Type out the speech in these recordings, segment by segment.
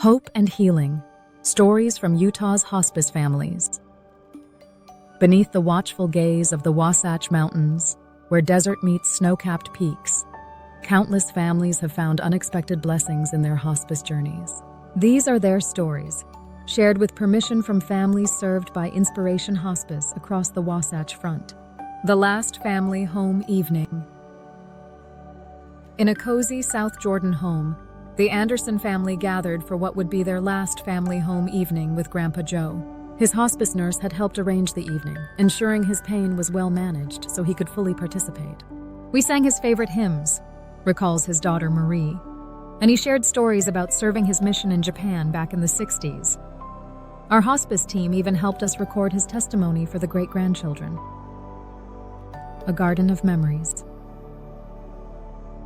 Hope and healing. Stories from Utah's hospice families. Beneath the watchful gaze of the Wasatch Mountains, where desert meets snow-capped peaks, countless families have found unexpected blessings in their hospice journeys. These are their stories, shared with permission from families served by Inspiration Hospice across the Wasatch Front. The last family home evening. In a cozy South Jordan home, the Anderson family gathered for what would be their last family home evening with Grandpa Joe. His hospice nurse had helped arrange the evening, ensuring his pain was well managed so he could fully participate. "We sang his favorite hymns," recalls his daughter Marie, and he shared stories about serving his mission in Japan back in the 60s. Our hospice team even helped us record his testimony for the great-grandchildren. A garden of memories.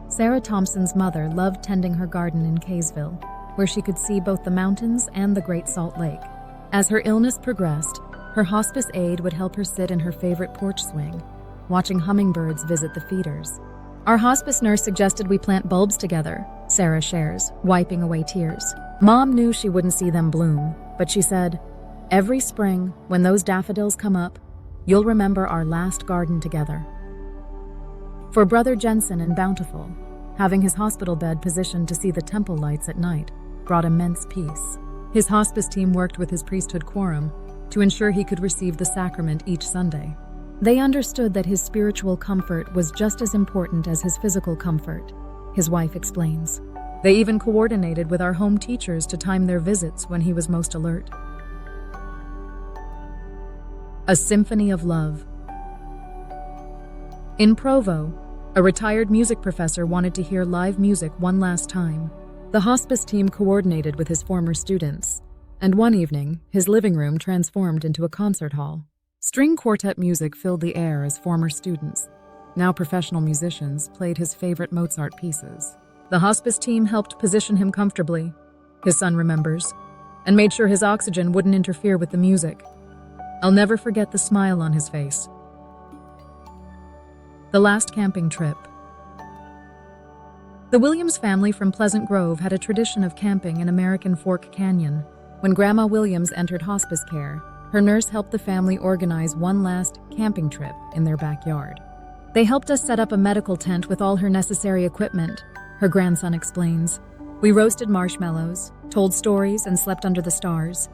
Sarah Thompson's mother loved tending her garden in Kaysville, where she could see both the mountains and the Great Salt Lake. As her illness progressed, her hospice aide would help her sit in her favorite porch swing, watching hummingbirds visit the feeders. "Our hospice nurse suggested we plant bulbs together," Sarah shares, wiping away tears. "Mom knew she wouldn't see them bloom, but she said, 'Every spring, when those daffodils come up, you'll remember our last garden together.'" For Brother Jensen in Bountiful, having his hospital bed positioned to see the temple lights at night brought immense peace. His hospice team worked with his priesthood quorum to ensure he could receive the sacrament each Sunday. They understood that his spiritual comfort was just as important as his physical comfort, his wife explains. They even coordinated with our home teachers to time their visits when he was most alert. A symphony of love. In Provo, a retired music professor wanted to hear live music one last time. The hospice team coordinated with his former students, and one evening, his living room transformed into a concert hall. String quartet music filled the air as former students, now professional musicians, played his favorite Mozart pieces. The hospice team helped position him comfortably, his son remembers, and made sure his oxygen wouldn't interfere with the music. "I'll never forget the smile on his face." The last camping trip. The Williams family from Pleasant Grove had a tradition of camping in American Fork Canyon. When Grandma Williams entered hospice care, her nurse helped the family organize one last camping trip in their backyard. "They helped us set up a medical tent with all her necessary equipment," her grandson explains. "We roasted marshmallows, told stories, and slept under the stars.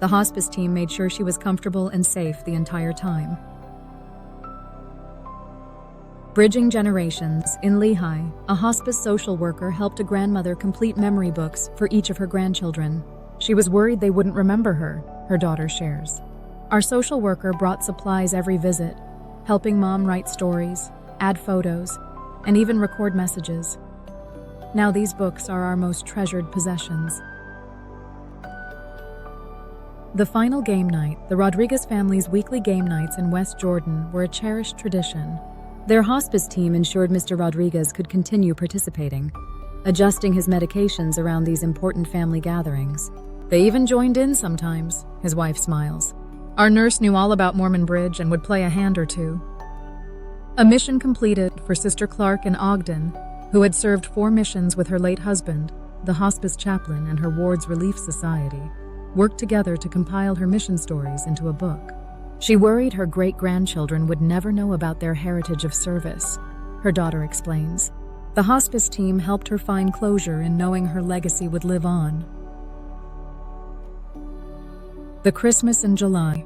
The hospice team made sure she was comfortable and safe the entire time." Bridging generations. In Lehigh, a hospice social worker helped a grandmother complete memory books for each of her grandchildren. She was worried they wouldn't remember her daughter shares. "Our social worker brought supplies every visit, helping Mom write stories, add photos, and even record messages. Now these books are our most treasured possessions." The final game night. The Rodriguez family's weekly game nights in West Jordan were a cherished tradition. Their hospice team ensured Mr. Rodriguez could continue participating, adjusting his medications around these important family gatherings. "They even joined in sometimes," his wife smiles. "Our nurse knew all about Mormon Bridge and would play a hand or two." A mission completed for Sister Clark in Ogden, who had served 4 missions with her late husband, the hospice chaplain, and her ward's relief society, worked together to compile her mission stories into a book. She worried her great-grandchildren would never know about their heritage of service, her daughter explains. The hospice team helped her find closure in knowing her legacy would live on. The Christmas in July.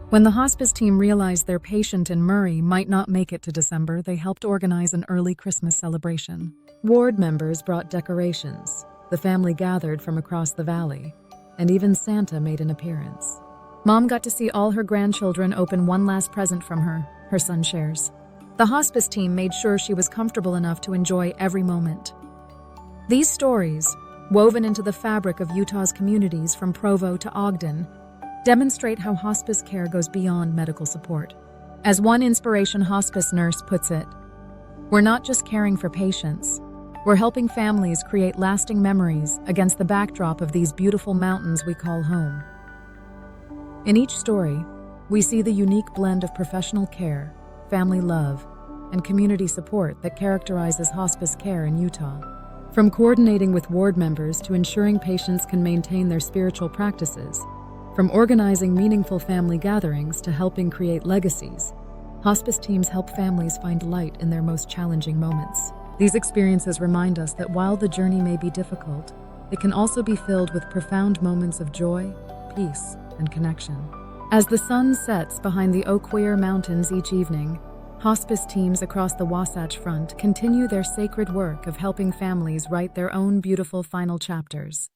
When the hospice team realized their patient in Murray might not make it to December, they helped organize an early Christmas celebration. Ward members brought decorations, the family gathered from across the valley, and even Santa made an appearance. Mom got to see all her grandchildren open one last present from her son shares. The hospice team made sure she was comfortable enough to enjoy every moment. These stories, woven into the fabric of Utah's communities from Provo to Ogden, demonstrate how hospice care goes beyond medical support. As one Inspiration Hospice nurse puts it, "We're not just caring for patients, we're helping families create lasting memories against the backdrop of these beautiful mountains we call home." In each story, we see the unique blend of professional care, family love, and community support that characterizes hospice care in Utah. From coordinating with ward members to ensuring patients can maintain their spiritual practices, from organizing meaningful family gatherings to helping create legacies, hospice teams help families find light in their most challenging moments. These experiences remind us that while the journey may be difficult, it can also be filled with profound moments of joy, peace, and connection. As the sun sets behind the Oquirrh Mountains each evening, hospice teams across the Wasatch Front continue their sacred work of helping families write their own beautiful final chapters.